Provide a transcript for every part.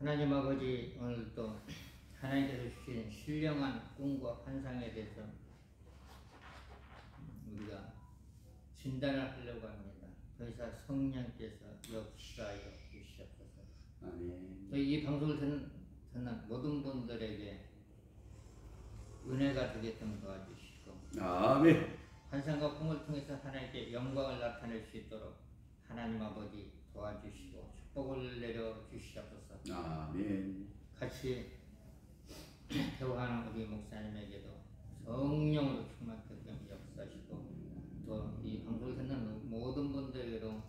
하나님 아버지, 오늘도 하나님께서 주신 신령한 꿈과 환상에 대해서 우리가 진단을 하려고 합니다. 더 이상 성령께서 역사하여 주시옵소서. 아멘. 또 이 방송을 듣는 모든 분들에게 은혜가 되게끔 도와주시고, 아멘. 환상과 꿈을 통해서 하나님께 영광을 나타낼 수 있도록 하나님 아버지 도와주시고 축복을 내려 주시옵소서. 아멘. 같이 대화하는 우리 목사님에게도 성령으로 충만하게끔 역사하시고, 또 이 방송을 듣는 모든 분들에게도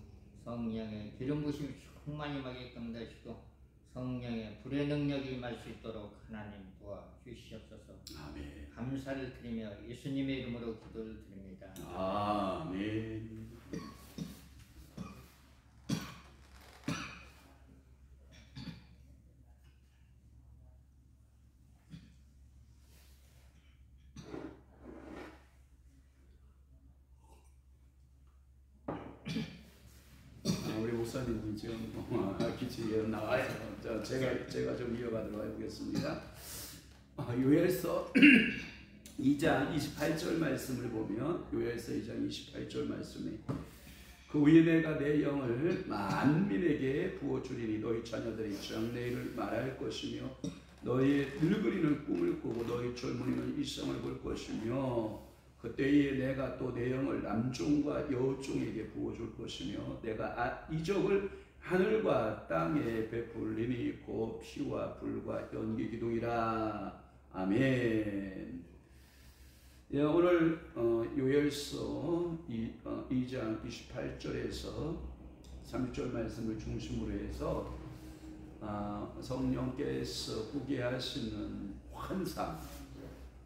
성령의 기름 부심이 충만히 임하게끔 하시고 성령의 불의 능력이 임할 수 있도록 하나님 도와주시옵소서. 아멘. 감사를 드리며 예수님의 이름으로 기도를 드립니다. 아멘. 우리 목사님은 지금 기침이 나와서 제가 좀 이어가도록 해보겠습니다. 요엘서 2장 28절 말씀을 보면, 요엘서 2장 28절 말씀에 그 후에 내가 내 영을 만민에게 부어주리니 너희 자녀들이 장래일을 말할 것이며 너희 늙으리는 꿈을 꾸고 너희 젊은이는 일성을 볼 것이며 그때에 내가 또 내 영을 남종과 여종에게 부어줄 것이며 내가 이적을 하늘과 땅에 베풀리니 곧 피와 불과 연기 기둥이라. 아멘. 오늘 요엘서 2장 28절에서 30절 말씀을 중심으로 해서 성령께서 후게 하시는 환상,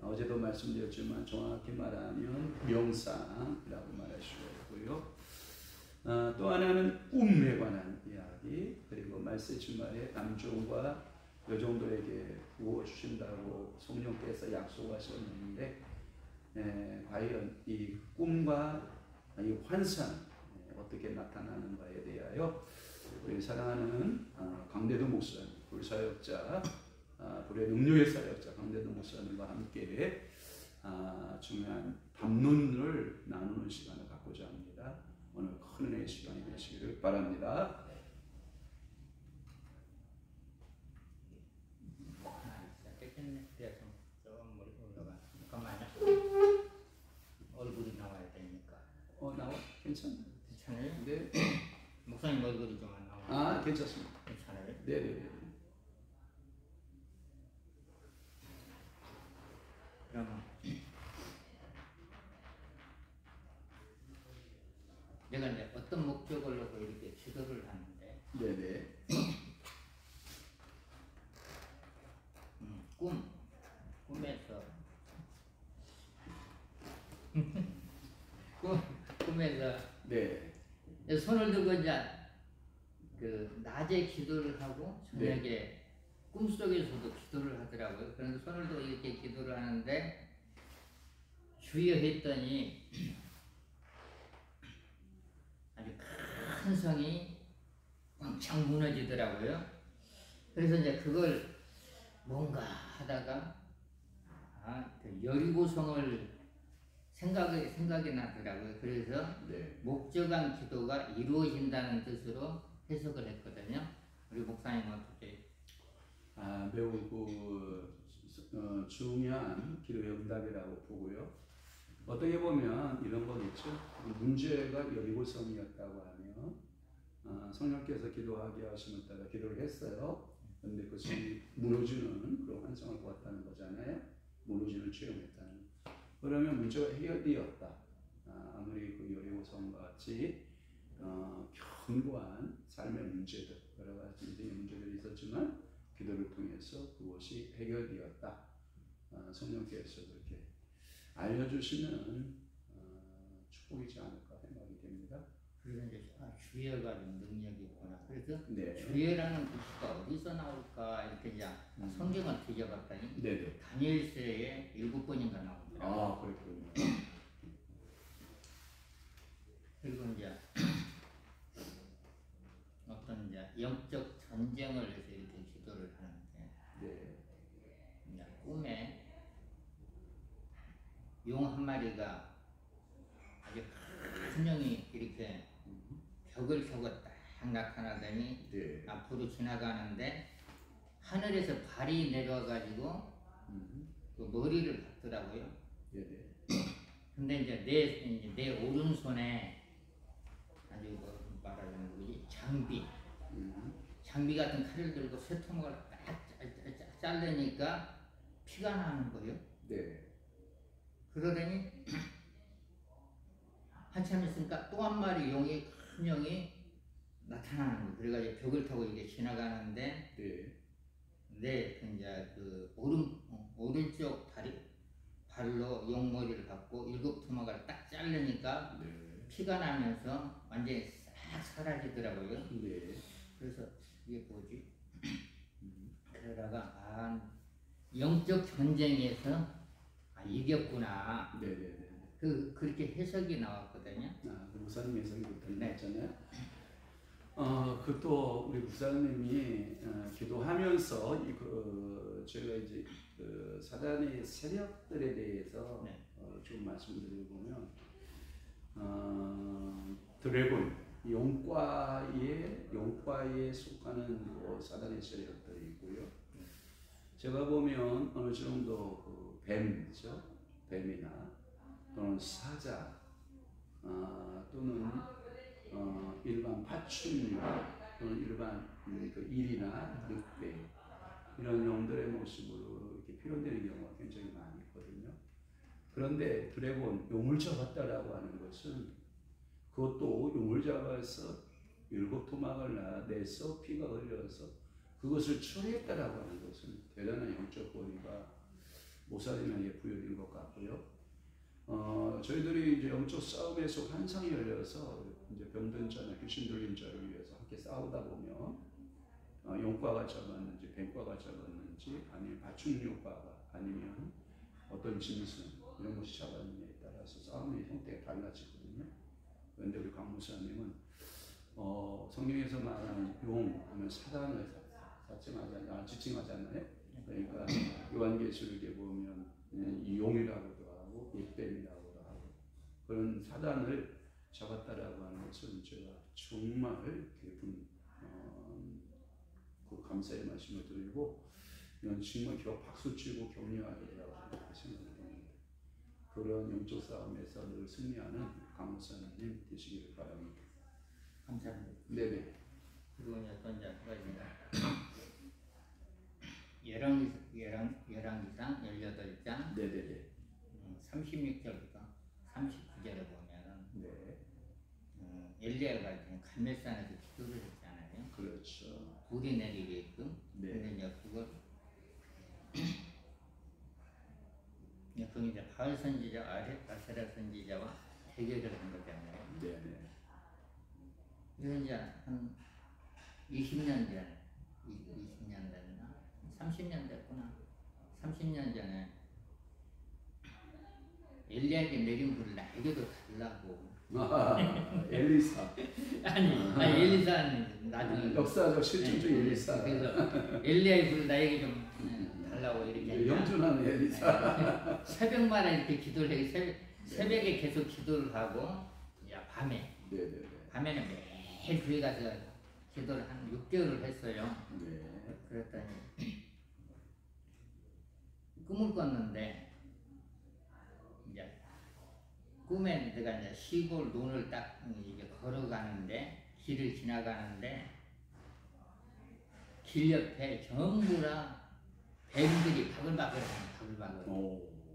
어제도 말씀드렸지만 정확히 말하면 명상이라고 말할 수가 있고요. 또 하나는 꿈에 관한 이야기, 그리고 말세지 말에 남종과 여종들에게 부어주신다고 성령께서 약속하셨는데 과연 이 꿈과 이 환상 어떻게 나타나는가에 대하여 우리 사랑하는 강대도 목사님, 불사역자, 불의 능력의 사역자 강대도 목사님과 함께 중요한 담론을 나누는 시간을 갖고자 합니다. 오늘 큰 은혜의 시간이 되시기를 바랍니다. 얼굴이 나와야 되니까. 나와? 괜찮아요. 괜찮아요? 네. 목사님 얼굴이 좀 안 나와요. 괜찮습니다. 괜찮아요? 네네. 그러면 내가 이제 어떤 목적을 놓고 이렇게 기도를 하는데, 네네. 꿈에서 꿈에서 네. 손을 들고 이제 그 낮에 기도를 하고 저녁에 꿈속에서도 기도를 하더라고요. 그런데 손을 들고 이렇게 기도를 하는데 주여 했더니 아주 큰 성이 왕창 무너지더라고요. 그래서 이제 그걸 뭔가 하다가 그 여리고성을 생각이 나더라고요. 그래서 목적한 기도가 이루어진다는 뜻으로 해석을 했거든요. 우리 목사님은 어떻게? 매우 중요한 기도의 응답이라고 보고요. 어떻게 보면 이런 거겠죠. 문제가 여리고성이었다고 하면 성령께서 기도하게 하시면 따라 기도를 했어요. 그런데 그것이 무너지는 그런 환상을 보았다는 거잖아요. 무너지는 체험했다는. 그러면 문제가 해결되었다. 아무리 그 여리고성과 같이 견고한 삶의 문제들, 여러 가지 인생의 문제들이 있었지만 기도를 통해서 그것이 해결되었다. 성령께서 그렇게 알려주시는 축복이지 않을까 생각이 됩니다. 그래서 이제 주여가 능력이 있구나. 그래서 네. 주여라는 글씨가 어디서 나올까 이렇게 이제 성경을 뒤져봤더니 다니엘서에 7번인가 나오더라고요. 그렇군요. 그리고 이제 어떤 이제 영적 전쟁을 해서 이렇게 기도를 용 한 마리가 아주 큰 용이 이렇게 벽을 켜고 딱 나타나더니 네. 앞으로 지나가는데 하늘에서 발이 내려와가지고 그 머리를 박더라고요. 네네. 근데 이제 내 오른손에 아주 뭐 말하자면 뭐지 장비 같은 칼을 들고 쇠토막을 딱 자르니까 피가 나는 거예요. 네. 그러더니 한참 있으니까 또 한 마리 큰 용이 나타나는 거예요. 그래가지고 벽을 타고 이게 지나가는데 네. 이제 그 오른쪽 발로 용 머리를 받고 7토막을 딱 자르니까 네. 피가 나면서 완전히 싹 사라지더라고요. 네. 그래서 이게 뭐지? 그러다가 영적 전쟁에서 이겼구나. 네네네. 그렇게 해석이 나왔거든요. 그 목사님 해석이 그렇게 네. 나왔잖아요. 그또 우리 목사님이 기도하면서 저희가 이제 그 사단의 세력들에 대해서 네. 좀 말씀드리면 드래곤 용과에 속하는 사단의 세력들이 있고요. 제가 보면 어느 정도 그 뱀이죠. 뱀이나 또는 사자 또는 일반 파충류 또는 일반 그 일이나 늑대 이런 용들의 모습으로 이렇게 표현되는 경우가 굉장히 많이 있거든요. 그런데 드래곤 용을 잡았다라고 하는 것은 그것도 용을 잡아서 7토막을 내서 피가 흘려서 그것을 처리했다라고 하는 것은 대단한 영적 권위가 모사님에게 부여된 것 같고요. 저희들이 이제 영적 싸움에서 환상이 열려서 이제 병든 자나 귀신 들린 자를 위해서 함께 싸우다 보면 용과가 잡았는지 뱀과가 잡았는지 아니면 파충류과가 아니면 어떤 짐승 이런 것이 잡았느냐에 따라서 싸움의 형태가 달라지거든요. 그런데 우리 강 목사님은 성경에서 말하는 용 하면 사단을 지칭하잖아요. 그러니까 요한계시록에 보면 이 용이라고도 하고 뱀이라고도 하고 그런 사단을 잡았다라고 하는 것은 제가 정말 깊은 그 감사의 말씀을 드리고 이건 정말 박수치고 격려해야 된다고 생각합니다. 그런 영적 싸움에서 늘 승리하는 강 목사님 되시기를 바랍니다. 감사합니다. 네네. 그리고 이제 또 이제 열왕기상 18장 네네네. 36절부터 39절에 보면은 네. 엘리야가 갈멜산에서 기도를 했잖아요. 그렇죠. 불이 내리게끔. 네. 근데 이제 그걸 이제 바알 선지자 아세라 선지자와 대결을 한 거잖아요. 네네. 그래서 이제 한 20년 전에 20년 됐나? 30년 됐구나. 30년 전에 엘리야에게 내린 불을 나에게도 달라고. 엘리사. 아니 엘리사는 나중에 역사적 실존적 엘리사. 그래서 엘리야의 불을 나에게 좀 달라고 이렇게 영준하는 엘리사. 새벽마다 이렇게 기도를 해. 새벽에 계속 기도를 하고 밤에 네네네. 밤에는 매일 교회 가서 기도를 한 6개월을 했어요. 네. 그랬더니 꿈을 꿨는데 이제 꿈에 내가 이제 시골 논을 딱 이제 걸어가는데 길을 지나가는데 길 옆에 전부 다 뱀들이 바글바글.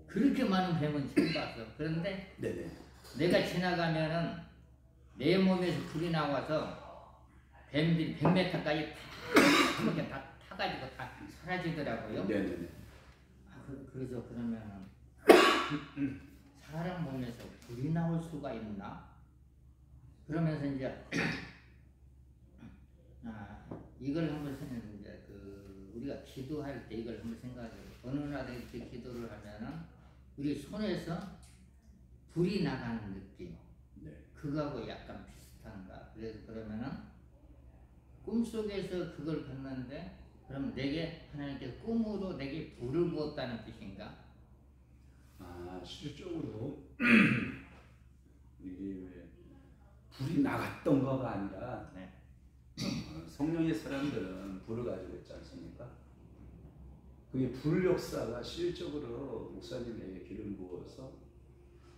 그렇게 많은 뱀은 처음 봤어. 그런데 네네. 내가 지나가면은 내 몸에서 불이 나와서 뱀들이 100m까지 이렇게 다 타가지고 다 사라지더라고요. 네네네. 그래서 그러면은 사람 몸에서 불이 나올 수가 있나? 그러면서 이제 이걸 한번 이제 우리가 기도할 때 이걸 한번 생각해요. 어느 날에 이렇게 기도를 하면은 우리 손에서 불이 나가는 느낌. 네. 그거하고 약간 비슷한가? 그래서 그러면은 꿈속에서 그걸 봤는데 그럼 내게 하나님께서 꿈으로 내게 불을 부었다는 뜻인가? 실질적으로 이게 왜 불이 나갔던 거가 아니라 네. 성령의 사람들은 불을 가지고 있지 않습니까? 그게 불 역사가 실질적으로 목사님에게 기름 부어서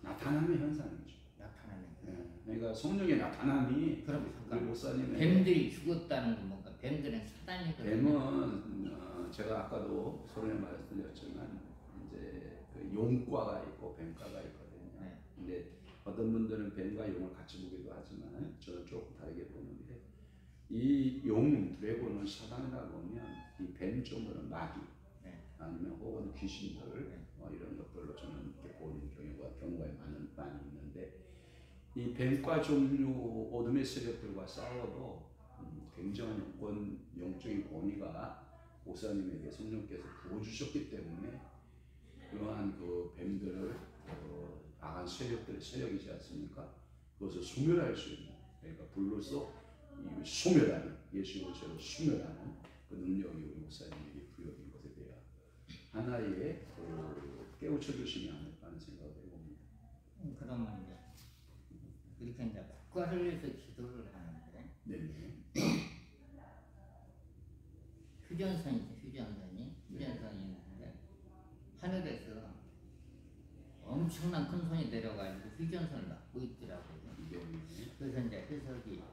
나타나는 현상이죠. 나타나는 거. 네. 그러니까 성령의 나타남이 그럼 우리 잠깐 목사님의 뱀들이 죽었다는 건 뭔가? 뱀들은 사단이거든요. 뱀은 제가 아까도 서론에 말씀드렸지만 이제 그 용과가 있고 뱀과가 있거든요. 네. 근데 어떤 분들은 뱀과 용을 같이 보기도 하지만 저는 조금 다르게 보는데 이 용 드래곤을 사단이라 보면 이 뱀 정도는 마귀 네. 아니면 혹은 귀신들 네. 이런 것들로 저는 이렇게 보는 경우가 많이 있는데 이 뱀과 종류 어둠의 세력들과 싸워도 굉장한 영적인 권위가 목사님에게 성령께서 부어주셨기 때문에 그러한 그 뱀들을 악한 세력이지 않습니까? 그것을 소멸할 수 있는 그러니까 불로서 이 소멸하는 예수의 죄로 소멸하는 그 능력이 우리 목사님에게 부여된 것에 대한 하나의 깨우쳐 주심이 아닐까 하는 생각을 해봅니다. 그러면 이제 이렇게 이제 국가를 위해서 기도를 하는데 네네. 휴전선이 있는데 하늘에서 엄청난 큰 손이 내려가지고 휴전선을 막고 있더라고요. 네네. 그래서 이제 해석이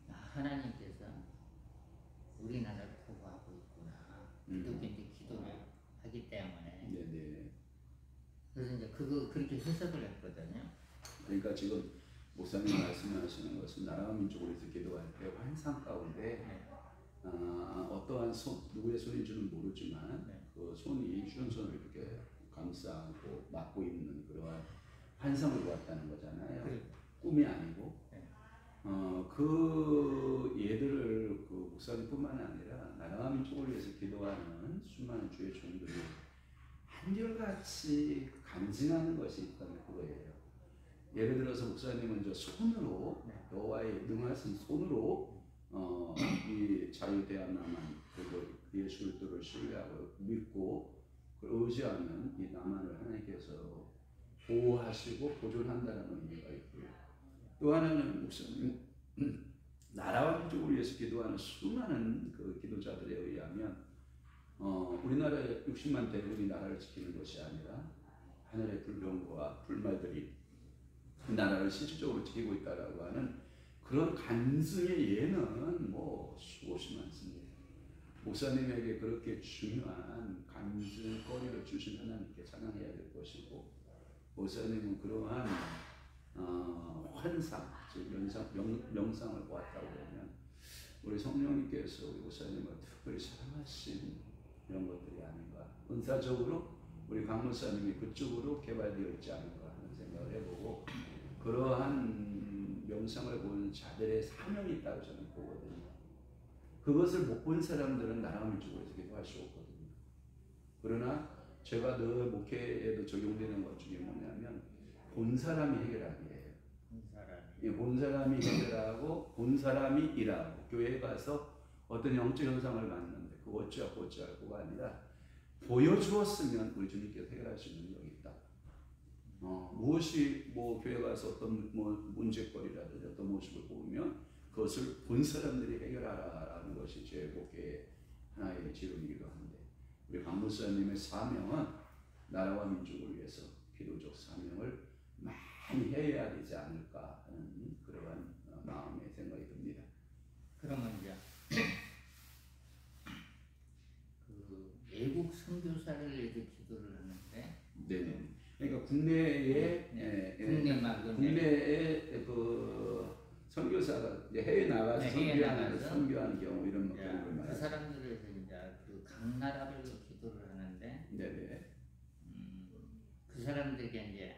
하나님께서 우리나라를 보호하고 있구나. 기독교인들 기도를 하기 때문에. 네네. 그래서 이제 그렇게 해석을 했거든요. 그러니까 지금 목사님 말씀하시는 것은 나라와 민족을 위해서 기도할 때 환상 가운데 네. 어떠한 누구의 손인지는 모르지만 네. 그 손이 휴전선을 이렇게 감싸고 막고 있는 그러한 환상을 보았다는 거잖아요. 그래. 꿈이 아니고 네. 그 예들을 그 목사님뿐만 아니라 나라와 민족을 위해서 기도하는 수많은 주의 종들이 한결같이 간증하는 것이 있다면 그거예요. 예를 들어서 목사님은 저 손으로 여호와의 능하신 손으로 이 자유대한나만 그리고 예수 그리스도를 신뢰하고 믿고 의지하는 이 나만을 하나님께서 보호하시고 보존한다는 의미가 있고요. 또 하나는 목사님 나라와 민족을 위해서 기도하는 수많은 그 기도자들에 의하면 우리나라의 60만 대군이 나라를 지키는 것이 아니라 하늘의 불병거와 불말들이 나라를 실질적으로 지키고 있다라고 하는 그런 간증의 예는 뭐 수없이 많습니다. 목사님에게 그렇게 중요한 간증거리를 주신 하나님께 찬양해야 될 것이고 목사님은 그러한 환상, 즉 명상을 보았다고 하면 우리 성령님께서 우리 목사님을 특별히 사랑하신 이런 것들이 아닌가. 은사적으로 우리 강 목사님이 그쪽으로 개발되어 있지 않은가 하는 생각을 해보고 그러한 명상을 보는 자들의 사명이 있다고 저는 보거든요. 그것을 못 본 사람들은 나라와 민족에서 기도할 수 없거든요. 그러나 제가 늘 목회에도 적용되는 것 중에 뭐냐면 본 사람이 해결하기예요. 본 사람이 해결하고 본 사람이 일하고 교회에 가서 어떤 영적 현상을 만났는데 그거 어찌할고가 아니라 보여주었으면 우리 주님께서 해결할 수 있는 능력이 있다. 무엇이 교회 가서 어떤 문제거리라든지 어떤 모습을 보면 그것을 본 사람들이 해결하라는 것이 제 목회의 하나의 지름이기도 한데 우리 강 목사님의 사명은 나라와 민족을 위해서 기도적 사명을 많이 해야 되지 않을까 하는 그러한 마음의 생각이 듭니다. 그러면 이제 그 외국 선교사를 위해서 기도를 하는데, 네. 그러니까 국내에 국내에 그 선교사가 이제 해외 나가서 선교하는 경우 이런 것들을 그 말하죠. 사람들을 이제 그 각 나라별로 기도를 하는데, 네네. 그 사람들에게 이제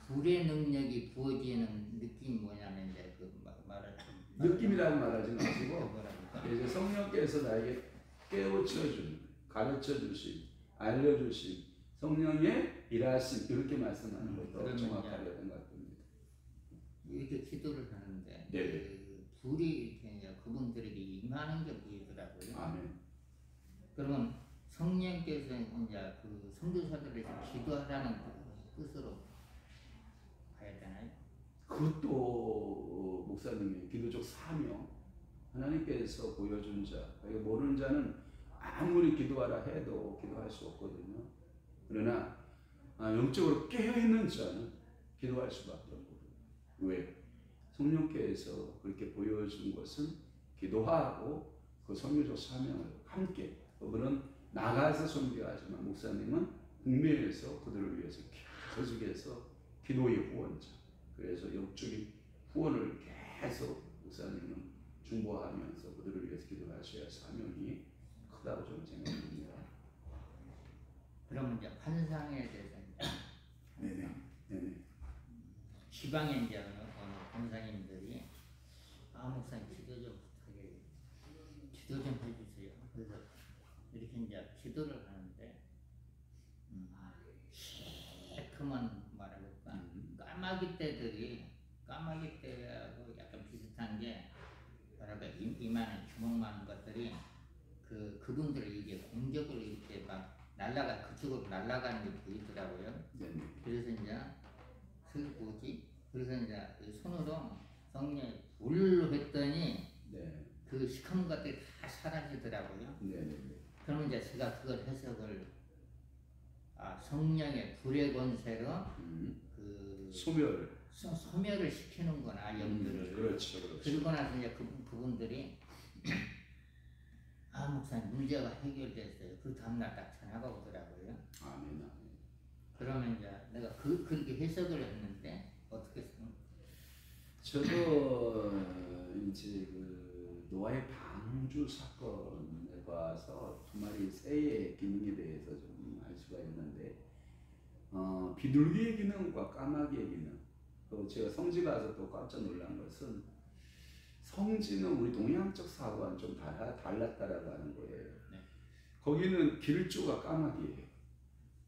불의 능력이 부어지는 느낌이 뭐냐면 이제 느낌이라고 말하지 마시고 이제 성령께서 나에게 깨우쳐준, 가르쳐주신, 알려주신 성령의 일하심 이렇게 말씀하는 것도 정확하게 생각됩니다. 이렇게 기도를 하는데 그 불이 이렇게 이제 그분들에게 임하는 게 보이더라고요. 아멘. 그러면 성령께서 이제 그 선교사들을 기도하라는 뜻으로 봐야 되나요? 그것도 목사님의 기도적 사명, 하나님께서 보여준 자, 모르는 자는 아무리 기도하라 해도 기도할 수 없거든요. 그러나 영적으로 깨어있는 자는 기도할 수밖에 없거든요. 왜? 성령께서 그렇게 보여준 것은 기도하고 그 선교적 사명을 함께, 그분은 나가서 선교하지만 목사님은 국내에서 그들을 위해서 계속해서 기도의 후원자, 그래서 영적인 후원을 계속 목사님은 중보하면서 그들을 위해서 기도하셔야 할 사명이 크다고 저는 생각합니다. 그러면 이제 환상에 대해서 네네. 지방에 이제 어느 권사님들이 목사님 기도 좀 부탁해, 기도 좀 해주세요. 그래서 이렇게 이제 기도를 하는데 시커먼 말할까 까마귀 떼하고 약간 비슷한 게 뭐랄까 이만한 주먹만한 것들이 그분들을 이게 공격을 이렇게 막 그쪽으로 날아가는 게 보이더라고요. 그래서 이제 그래서 이제 손으로 성령에 울로 했더니 그 시커먼 것들이 다 사라지더라고요. 그러면 이제 제가 그걸 해석을 성령의 불의 권세로 그 소멸을 시키는구나 영들을. 그렇죠. 그러고 나서 이제 그분들이 목사님 문제가 해결됐어요. 그 다음날 딱 전화가 오더라고요. 아멘. 그러면 이제 내가 그렇게 해석을 했는데 어떻게 생각해요? 저도 이제 그 노아의 방주 사건에 봐서 두 마리 새의 기능에 대해서 좀 알 수가 있는데, 비둘기의 기능과 까마귀의 기능, 또 제가 성지 가서 또 깜짝 놀란 것은 성지는 우리 동양적 사고와는 좀 달랐다라고 하는 거예요. 거기는 길조가 까마귀예요.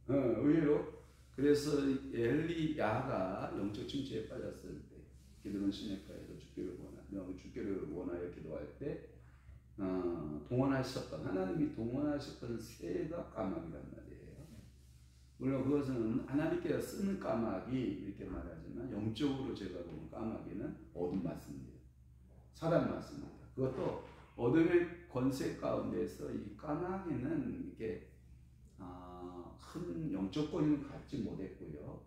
의외로. 그래서 엘리야가 영적 침체에 빠졌을 때 기드론 시내가에서 죽기를 원하여 기도할 때 동원하셨던, 하나님이 동원하셨던 새가 까마귀란 말이에요. 물론 그것은 하나님께서 쓰는 까마귀 이렇게 말하지만 영적으로 제가 보는 까마귀는 어둠 맞습니다. 사단 맞습니다. 그것도 어둠의 권세 가운데서 이 까마귀는 이렇게 큰 영적 권위는 갖지 못했고요.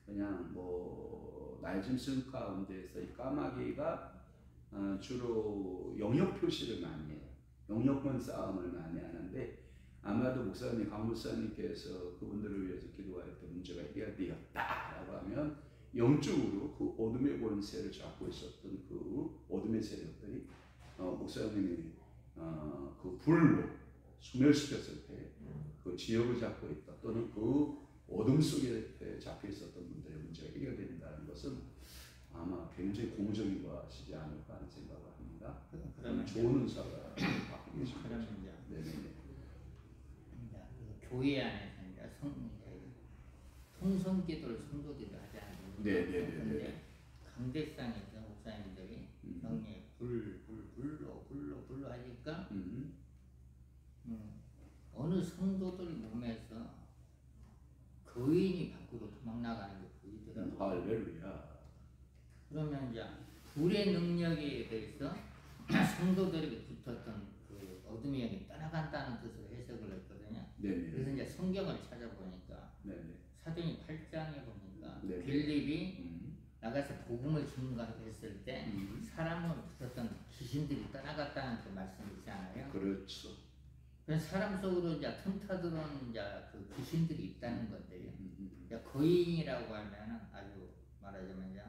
그냥 날짐승 가운데서 이 까마귀가 주로 영역 표시를 많이 해요. 영역권 싸움을 많이 하는데, 아마도 강 목사님께서 그분들을 위해서 기도할 때 문제가 해결되었다라고 하면 영적으로 그 어둠의 권세를 잡고 있었던 그 어둠의 세력들이 목사님이 그 불로 소멸시켰을 때 그 지역을 잡고 있다, 또는 그 어둠 속에 잡혀 있었던 분들의 문제가 해결된다는 것은 아마 굉장히 고무적인 것이지 않을까 하는 생각을 합니다. 그러면 좋은 의사가 갖고 계십니다. 네네. 교회 안에서 이제 통성기도를 성도들이 하지 않습니까? 네네네. 강대상에서 목사님들이 성령의 불로 하니까 어느 성도들 몸에서 거인이 밖으로 도망 나가는 게 보이더라고요. 할렐루야. 그러면 이제 불의 능력에 대해서 성도들에게 붙었던 그 어둠의 영이 떠나간다는 뜻으로 해석을 했거든요. 네네. 그래서 이제 성경을 찾아보니까 사도행 8장에 보니까 빌립이 나가서 복음을 증거했을 때 사람을 붙었던 귀신들이 떠나갔다는 그 말씀이 있잖아요. 그렇죠. 그래서 사람 속으로 이제 틈타들어온 이제 그 귀신들이 있다는 건데요. 거인이라고 하면은 아주 말하자면 이제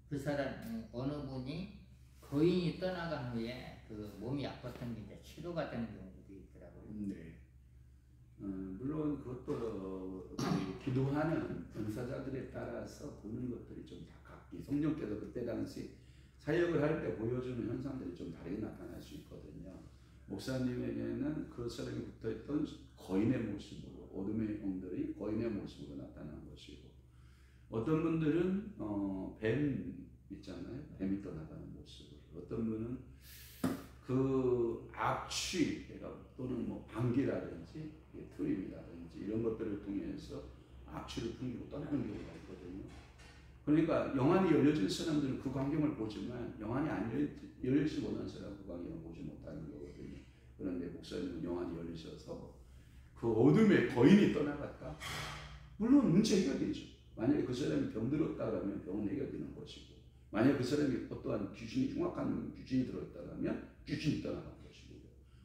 그 사람 어느 분이 거인이 떠나간 후에 그 몸이 아팠던 게 이제 치료가 되는 경우도 있더라고요. 네. 물론 그것도 기도하는 은사자들에 따라서 보는 것들이 좀 다 각기, 성령께서 그때 당시 사역을 할 때 보여주는 현상들이 좀 다르게 나타날 수 있거든요. 목사님에게는 그 사람이 붙어있던 거인의 모습으로, 어둠의 영들이 거인의 모습으로 나타난 것이고, 어떤 분들은 뱀 있잖아요. 뱀이 떠나가는 모습으로, 어떤 분은 그 악취, 내가 또는 뭐 방귀라든지 트림이라든지 이런 것들을 통해서 악취를 풍기고 떠나는 경우가 있거든요. 그러니까 영안이 열려진 사람들은 그 광경을 보지만 영안이 안 열리지 못한 사람은 그 광경을 보지 못하는 거거든요. 그런데 목사님은 영안이 열리셔서 그 어둠의 거인이 떠나갔다. 물론 문제 해결되죠. 만약에 그 사람이 병들었다면 병은 해결되는 것이고, 만약에 그 사람이 어떠한 귀신이 흉악한 귀신이 들어있다면 귀신이 떠나간 것이고,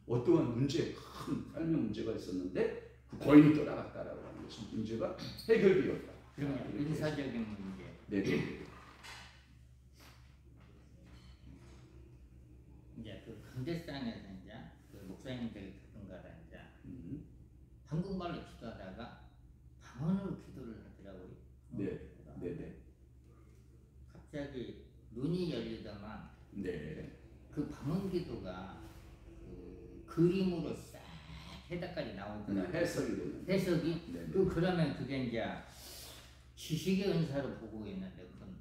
어떠한 문제, 큰 삶의 문제가 있었는데 그 거인이 떠나갔다라고 하는 것은 문제가 해결되었다. 그러면 인사적인 문제. 네네. 이제 그 강대상에서 이제 그 목사님들이 그런가라 이제 한국말로 기도하다가 방언으로 기도를 하더라고요. 네, 네네. 갑자기 눈이 열리더만 네. 그 방언 기도가 그 그림으로 싹 해석까지 나오더라고요. 해석이 되는. 해석이 네네. 그러면 그게 이제 지식의 은사로 보고 있는데 그건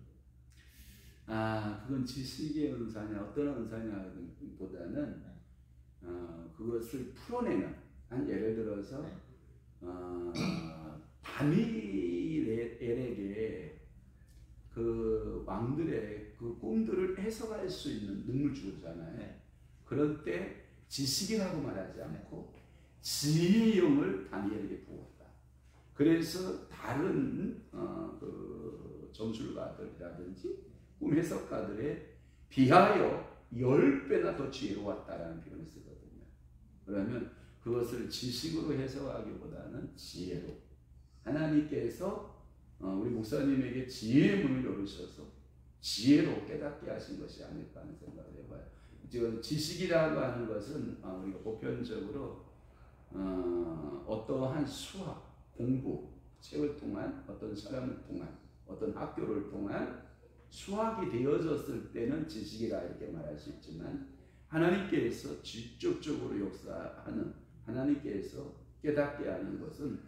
그건 지식의 은사냐 어떤 은사냐보다는 그것을 풀어내는 한 예를 들어서 네. 다니엘에게 그 왕들의 그 꿈들을 해석할 수 있는 능력을 주잖아요. 네. 그럴 때 지식이라고 말하지 않고 지혜의 영을 다니엘에게 부었다. 그래서 다른 그 점술가들이라든지 꿈 해석가들에 비하여 10배나 더 지혜로웠다라는 표현을 쓰거든요. 그러면 그것을 지식으로 해석하기보다는 지혜로 하나님께서 우리 목사님에게 지혜의 문을 열으셔서 지혜로 깨닫게 하신 것이 아닐까 하는 생각을 해봐요. 지금 지식이라고 하는 것은 우리가 보편적으로 어떠한 수학, 공부, 책을 통한 어떤 사람을 통한 어떤 학교를 통한 수학이 되어졌을 때는 지식이라 이렇게 말할 수 있지만 하나님께서 직접적으로 역사하는 하나님께서 깨닫게 하는 것은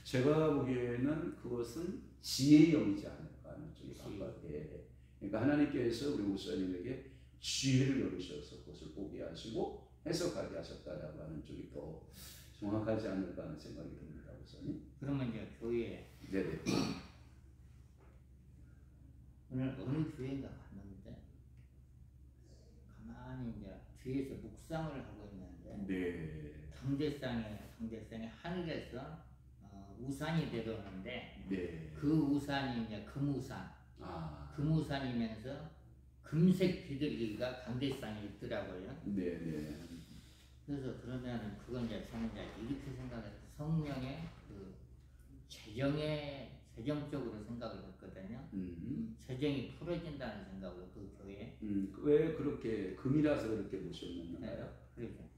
제가 보기에는 그것은 지혜의 영이지 않을까 하는 쪽이 가깝게. 그러니까 하나님께서 우리 목사님에게 지혜를 열으셔서 그것을 보게 하시고 해석하게 하셨다라고 하는 쪽이 더 정확하지 않을까 하는 생각이 듭니다, 목사님. 그러면 이제 교회에 네네. 오늘 어느 교회인가 갔는데 가만히 이제 뒤에서 묵상을 하고 있는데 네. 강대상에 하늘에서 우산이 내려오는데 네. 그 우산이 이제 금우산, 금우산이면서 금색 비둘기가 강대상에 있더라고요. 네네. 그래서 그러면 그건 이제 저는 이제 이렇게 생각해서 성령의 그 재정적으로 생각을 했거든요. 재정이 풀어진다는 생각으로 그 교회. 왜 그렇게 금이라서 그렇게 보셨나요? 네, 그렇죠.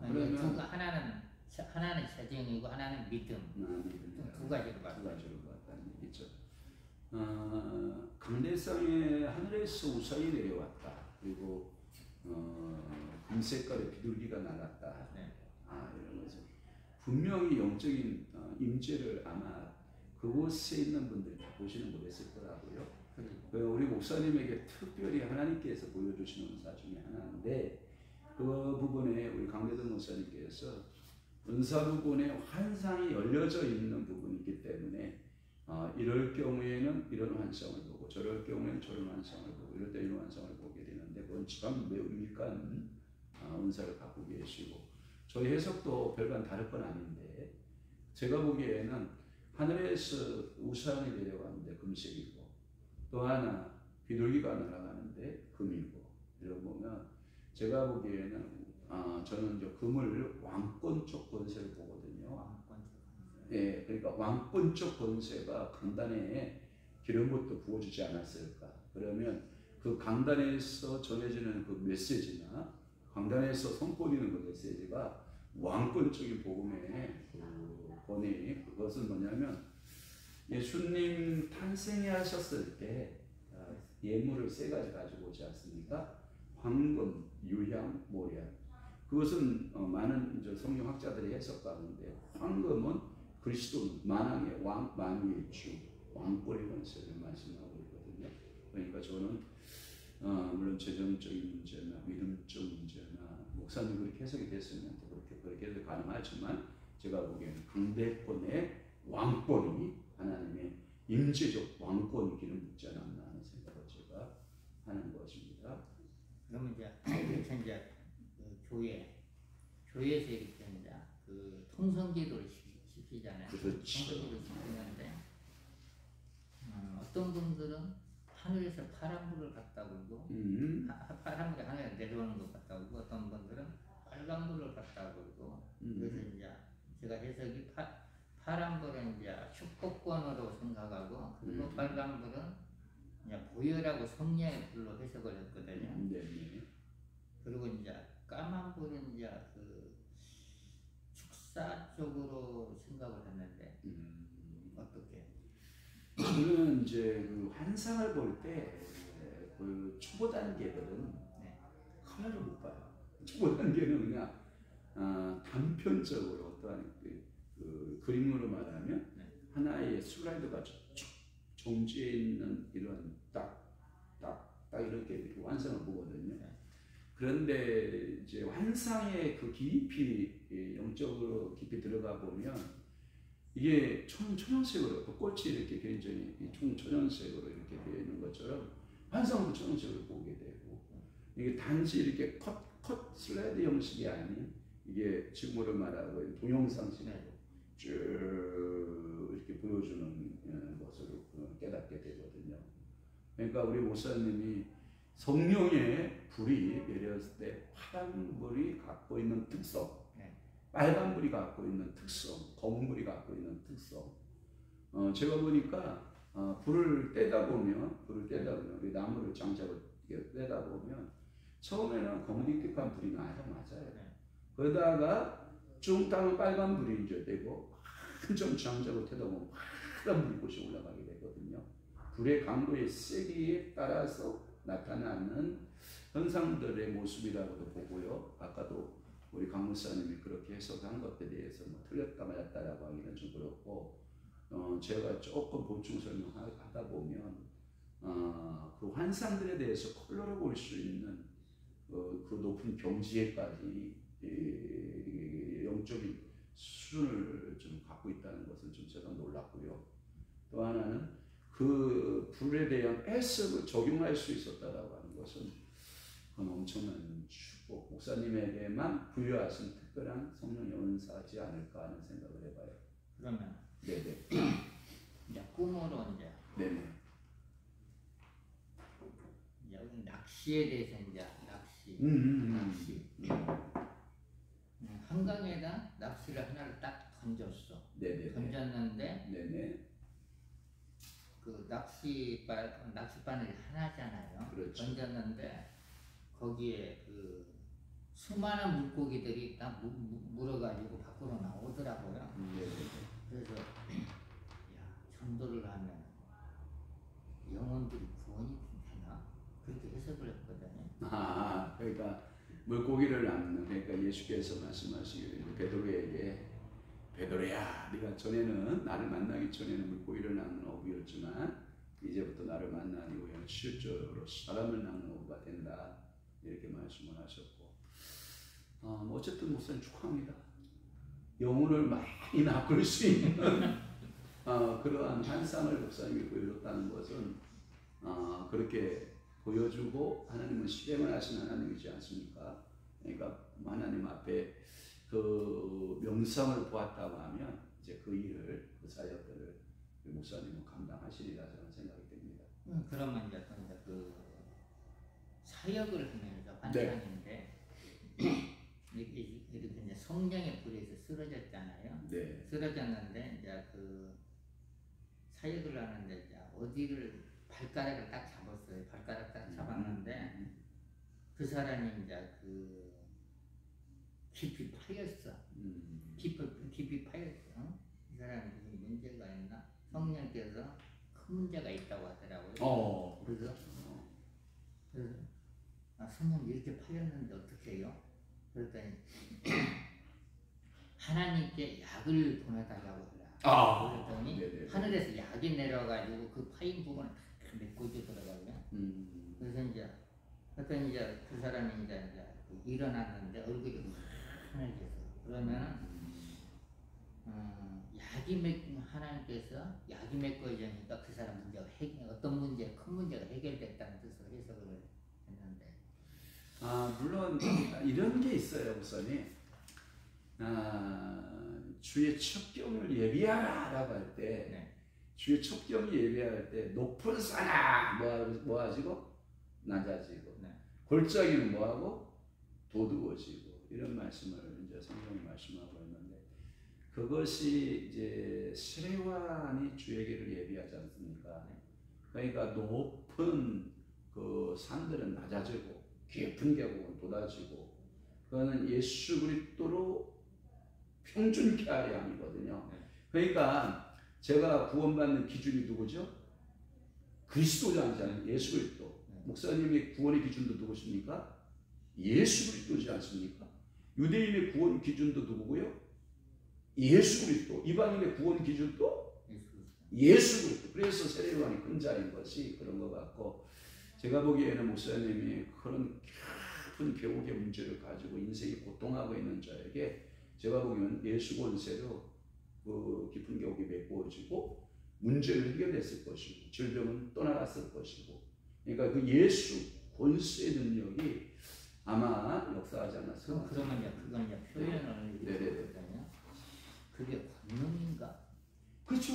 그러면 하나는 재정이고 하나는 믿음. 두 가지로 봤다. 봤다는 얘기죠. 강대상에 하늘에서 우산이 내려왔다. 그리고 금색깔의 비둘기가 날았다. 네. 이런 거죠. 분명히 영적인 임재를 아마 그곳에 있는 분들이 다 보시는 못했을 거라고요. 우리 목사님에게 특별히 하나님께서 보여주시는 은사 중에 하나인데 그 부분에 우리 강대동 목사님께서 은사 부분에 환상이 열려져 있는 부분이 있기 때문에 이럴 경우에는 이런 환상을 보고 저럴 경우에는 저런 환상을 보고 이럴 때 이런 환상을 보게 되는데 그건 참 매우 유익한 은사를 갖고 계시고 저희 해석도 별반 다를 건 아닌데 제가 보기에는 하늘에서 우산이 내려가는데 금색이고 또 하나 비둘기가 날아가는데 금이고 이런 보면 제가 보기에는 저는 이제 금을 왕권적 권세를 보거든요. 예, 그러니까 왕권적 권세가 강단에 기름부터 부어주지 않았을까? 그러면 그 강단에서 전해지는 그 메시지나 강단에서 선포되는 그 메시지가 왕권적인 복음의 그 권위, 그것은 뭐냐면 예수님 탄생해 하셨을 때 예물을 세 가지 가지고 오지 않습니까? 황금, 유향, 모략. 그것은 많은 성경학자들이 해석하는데 황금은 그리스도 만왕의 왕, 만유의 주, 왕권의 권세를 말씀하고 있거든요. 그러니까 저는 물론 재정적인 문제나 믿음적 문제나 목사님 그렇게 해석이 됐으면 그렇게 해도 가능하지만 제가 보기에는 강대권의 왕권이 하나님의 임재적 왕권이 기름 붓지 않았나 하는 생각을 제가 하는 것입니다. 그러면 이제 이제 그 교회에서 이렇게 이제 그 통성기도를 시키잖아요. 그렇죠. 통성기도를 시키는데 어떤 분들은 하늘에서 파란불을 갖다 불고 파란불이 하늘에 내려오는 것 같다 불고 어떤 분들은 빨간불을 갖다 불고 그래서 이제 제가 해석이 파란불은 이제 축복권으로 생각하고 그리고 빨간불은 이제 보혈하고 성령의 불로 해석을 했거든요. 그리고 이제 까만불은 이제 그 축사 쪽으로 생각을 했는데 어떻게? 저는 이제 그 환상을 볼 때 그 초보 단계들은 하나를 못 봐요. 초보 단계는 그냥 단편적으로 어떠한 그 그림으로 말하면 하나의 슬라이드가 쭉 정지해 있는 이런 딱 이렇게 환상을 보거든요. 그런데 이제 환상의 그 깊이 영적으로 깊이 들어가 보면 이게 초연색으로 꽃이 이렇게 굉장히 초연색으로 이렇게 되어 있는 것처럼 환상도 초연색으로 보게 되고 이게 단지 이렇게 컷 슬라이드 형식이 아닌 이게 지금으로 말하고 동영상식으로 쭉 이렇게 보여주는 것으로 깨닫게 되거든요. 그러니까 우리 목사님이 성령의 불이 내렸을 때 파란 불이 갖고 있는 특성, 빨간 불이 갖고 있는 특성, 검은 불이 갖고 있는 특성. 제가 보니까 불을 떼다 보면 우리 나무를 장작을 떼다 보면 처음에는 검은득한 불이 나요, 맞아요. 그러다가 좀 따면 빨간 불이 이제 되고 한점 장작을 떼다 보면 파란 불이 꽃이 올라가게 되거든요. 불의 강도의 세기에 따라서 나타나는 현상들의 모습이라고도 보고요. 아까도 우리 강 목사님이 그렇게 해석한 것에 대해서 뭐 틀렸다 맞았다라고 하기는 좀 그렇고 제가 조금 보충 설명하다 보면 그 환상들에 대해서 컬러를 볼 수 있는 그 높은 경지에까지 영적인 수준을 좀 갖고 있다는 것은 좀 제가 놀랐고요. 또 하나는 그 불에 대한 해석을 적용할 수 있었다라고 하는 것은 그건 엄청난 축복, 목사님에게만 부여하신 특별한 성령의 은사지 않을까 하는 생각을 해봐요. 그러면 네네. 이제 꿈으로 이제 네네. 여기 낚시에 대해서 이제 낚시. 한강에다 낚시를 하나를 딱 던졌어. 네네. 던졌는데 네네. 그 낚싯바늘이 하나잖아요. 그렇죠. 던졌는데 거기에 그 수많은 물고기들이 딱 물어가지고 밖으로 나오더라고요. 그래서 전도를 하면 영혼들이 구원이 되나? 그렇게 해석을 했거든요. 그러니까 물고기를 낚는, 그러니까 예수께서 말씀하시기를 베드로에게 베드로야, 네가 전에는 나를 만나기 전에는 물고기를 낚는 어부였지만 이제부터 나를 만난 이후에는 실제로 사람을 낚는 어부가 된다, 이렇게 말씀을 하셨고, 어쨌든 목사님 축하합니다. 영혼을 많이 낚을 수 있는 그러한 환상을 목사님이 보여줬다는 것은 그렇게 보여주고 하나님은 실행을 하신 하나님이지 않습니까? 그러니까 하나님 앞에 그 명상을 보았다고 하면 이제 그 일을, 그 사역들을 목사님은 감당하시리라 저는 생각이 됩니다. 그러면 이제 그 사역을 하면서 환상인데 이렇게 이제 성령의 불에서 쓰러졌잖아요. 네. 쓰러졌는데 이제 그 사역을 하는데 이제 어디를 발가락을 딱 잡았어요. 발가락 딱 잡았는데 그 사람이 이제 그 깊이 파였어. 깊이 파였어. 이 사람이 무슨 문제가 있나? 성령께서 큰 문제가 있다고 하더라고요. 그래서 성령 이렇게 파였는데 어떻게 해요? 그랬더니 하나님께 약을 보내달라고 하더라. 그랬더니 네네. 하늘에서 약이 내려가지고 그 파인 부분을 다 메꿔주더라고요. 그래서 이제 어떤 이제 그 사람이 이제 일어났는데 얼굴이 환해져서 그러면 하나님께서 약이 맺어지니까 그 사람 문제가 어떤 문제, 큰 문제가 해결됐다는 뜻으로 해석을 했는데. 물론 이런 게 있어요, 우선이. 주의 첩경을 예비하라라고 할 때, 네. 주의 첩경을 예비할 때 높은 산아 뭐하지고 낮아지고, 네. 골짜기는 뭐하고 도두어지고, 이런 말씀을 이제 성경이 말씀하고 있는데, 그것이 이제 세례관이 주에게를 예비하지 않습니까? 그러니까 높은 그 산들은 낮아지고 깊은 계곡은 돋아지고, 그거는 예수 그리스도로 평준케 하려 함이거든요. 그러니까 제가 구원받는 기준이 누구죠? 그리스도잖아요. 예수 그리스도. 목사님의 구원의 기준도 누구십니까? 예수 그리스도지 않습니까? 유대인의 구원 기준도 누구고요? 예수 그리스도. 이방인의 구원 기준도 예수 그리스도. 그래서 세례요한이 큰 자인 것이 그런 것 같고, 제가 보기에는 목사님이 그런 깊은 계곡의 문제를 가지고 인생이 고통하고 있는 자에게 제가 보기에는 예수 권세로 그 깊은 계곡이 메꾸어지고 문제를 해결했을 것이고 질병은 떠나갔을 것이고, 그러니까 그 예수 권세의 능력이 아마 역사하지 않았을까. 그러면 그건 표현을 했거든요. 그게 권능인가? 그렇죠.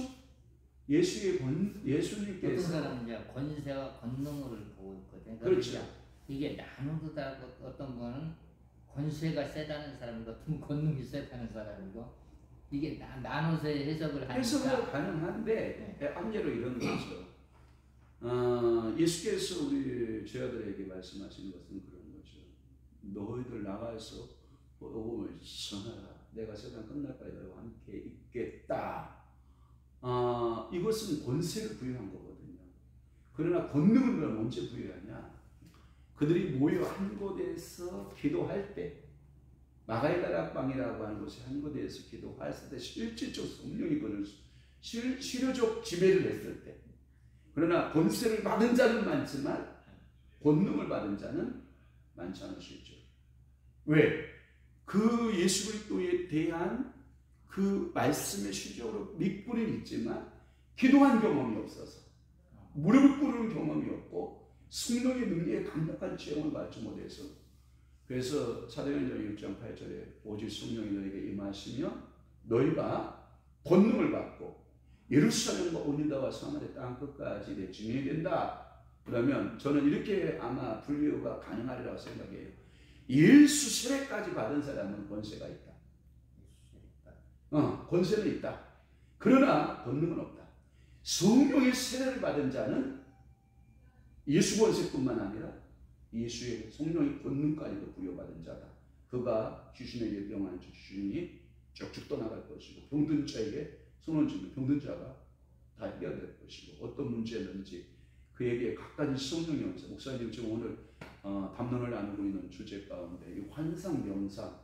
예수님께서 어떤 사람은 이제 권세와 권능을 보고 있거든요. 그렇죠. 이게 나누다 어떤 분은 권세가 세다는 사람이고 어떤 권능이 세다는 사람이고, 이게 나눠서 해석을 하니까 해석은 가능한데, 네. 암예로 이런 거죠. 예수께서 우리 죄아들에게 말씀하시는 것은 그런 거죠. 너희들 나가서 복음을 전하라. 내가 세상 끝날까지 너희와 함께 있겠다. 이것은 권세를 부여한 거거든요. 그러나 권능은 그럼 언제 부여하냐? 그들이 모여 한 곳에서 기도할 때, 마가의 다락방이라고 하는 곳에 한 곳에서 기도할 때 실질적 성령이 그를 실효적 지배를 했을 때. 그러나 권세를 받은 자는 많지만 권능을 받은 자는 많지 않을 수 있죠. 왜? 그 예수 그리스도에 대한 그 말씀의 실적으로 믿고는 있지만 기도한 경험이 없어서, 무릎을 꿇는 경험이 없고 성령의 능력에 강력한 체험을 받지 못해서, 그래서 사도행전 1장 8절에 오직 성령이 너에게 임하시면 너희가 권능을 받고 예루살렘과 온 유다와 사마리아 땅 끝까지 내 증인이 된다. 그러면 저는 이렇게 아마 분류가 가능하리라고 생각해요. 예수 세례까지 받은 사람은 권세가 있다. 권세는 있다. 그러나 권능은 없다. 성령의 세례를 받은 자는 예수 권세뿐만 아니라 예수의 성령의 권능까지도 부여받은 자다. 그가 귀신에게 병하는 귀신이 쭉쭉 떠나갈 것이고, 병든 자에게 손을 쥐면 병든 자가 다 해결될 것이고, 어떤 문제든지 그에게 각가지 성령이 없어. 목사님 지금 오늘 담론을 나누고 있는 주제 가운데 이 환상, 명상,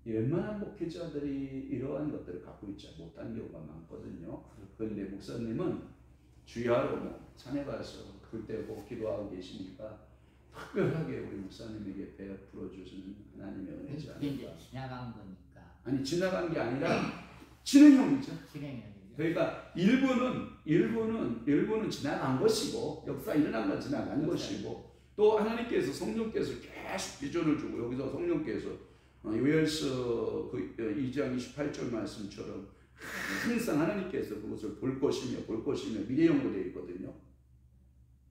웬만한 목회자들이 이러한 것들을 갖고 있지 못한 경우가 많거든요. 그런데 목사님은 주야로 산에 가서 불 떼고 기도하고 계시니까 특별하게 우리 목사님에게 베풀어 주시는 하나님의 은혜지 않을까. 이제 지나간 거니까. 아니, 지나간 게 아니라 진행형이죠. 진행형이죠. 그러니까 일부는 지나간 것이고, 역사 일어난 건 지나간 것이고, 또 하나님께서 성령께서 계속 비전을 주고, 여기서 성령께서 요엘서 2장 28절 말씀처럼 항상 하나님께서 그것을 볼 것이며 미래형으로 되어 있거든요.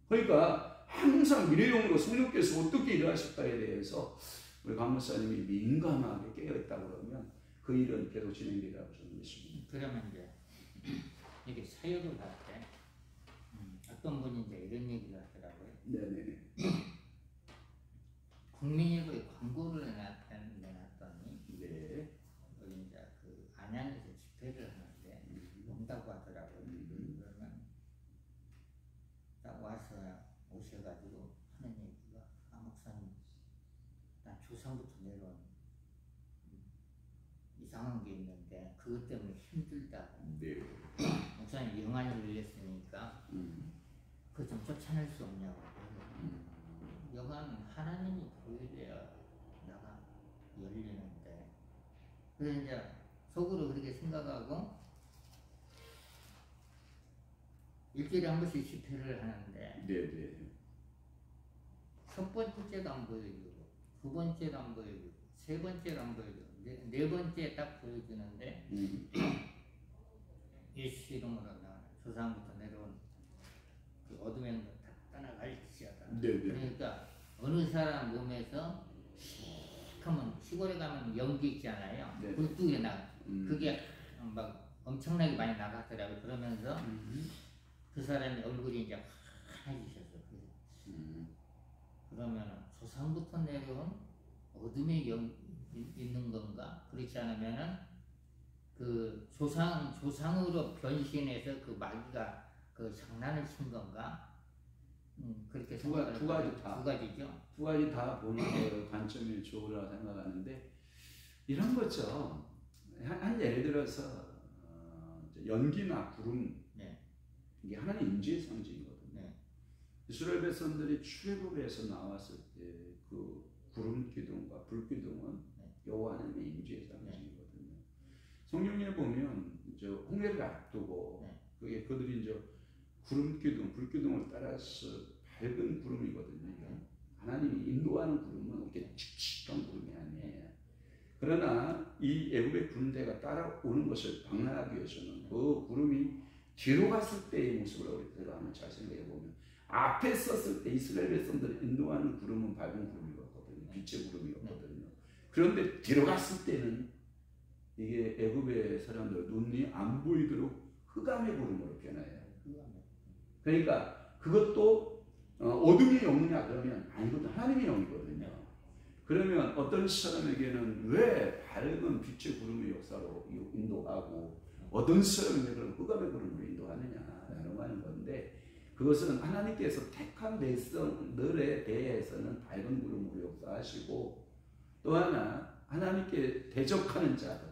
그러니까 항상 미래형으로 성령께서 어떻게 일하실까에 대해서 우리 강 목사님이 민감하게 깨어있다 그러면 그 일은 계속 진행되리라고 저는 믿습니다. 그러면 이제 이렇게 사역을 할 때 어떤 분이 이제 이런 얘기를 하더라고요. 네네. 국민일보에 광고를 내놨더니, 네. 여기 이제 그 안양에서 집회를 하는데 온다고 하더라고요. 그러면 딱 와서 오셔가지고 하는 얘기가, 목사님, 난 조상부터 내려온 이상한 게 있는데 그것 때문에 힘들다고. 네. 목사님 영안이 열렸으니까 그거 좀 쫓아낼 수 없냐고. 여간 하나님이 보여줘야 나가 열리는데. 그래서 이제 속으로 그렇게 생각하고 일주일에 한 번씩 집회를 하는데 네네. 첫 번째도 안 보여주고 두 번째도 안 보여주고 세 번째도 안 보여주고 네 번째 딱 보여주는데 예수 이름으로 나 조상부터 내려온 그 어둠의 영도 다 떠나갈지어다. 네네. 그러니까 어느 사람 몸에서 하면 시골에 가면 연기 있잖아요. 네. 굴뚝에 나 그게 막 엄청나게 많이 나갔더라고요. 그러면서 그 사람의 얼굴이 이제 환해지셨어요. 그러면 조상부터 내려온 어둠의 영 있는 건가? 그렇지 않으면은 그 조상으로 변신해서 그 마귀가 그 장난을 친 건가? 그렇게 두 가지 다. 두 가지죠. 두 가지 다 보는 그 관점이 좋으라 생각하는데 이런 거죠. 한 예를 들어서 연기나 구름 네. 이게 하나님 임재의 상징이거든요. 네. 이스라엘 백성들이 출애굽에서 나왔을 때 그 구름 기둥과 불 기둥은 여호와 하나님의 임재의 상징이거든요. 성경에 보면 이제 홍해를 앞두고 그게 그들이 이제 구름 기둥, 불 기둥을 따라서 밝은 구름이거든요. 하나님이 인도하는 구름은 이렇게 칙칙한 구름이 아니에요. 그러나 이 애굽의 군대가 따라오는 것을 방해하기 위해서는 그 구름이 뒤로 갔을 때의 모습을 우리가 한번 잘 생각해 보면 앞에 섰을 때 이스라엘 백성들을 인도하는 구름은 밝은 구름이었거든요. 빛의 구름이었거든요. 그런데 뒤로 갔을 때는 이게 애굽의 사람들 눈이 안 보이도록 흑암의 구름으로 변해요. 그러니까 그것도 어둠의 영이냐 그러면 아니거든. 하나님의 영이거든요. 그러면 어떤 사람에게는 왜 밝은 빛의 구름의 역사로 인도하고 어떤 사람에게는 흑암의 구름으로 인도하느냐라는 거 하는 건데 그것은 하나님께서 택한 백성들에 대해서는 밝은 구름으로 역사하시고 또 하나 하나님께 대적하는 자들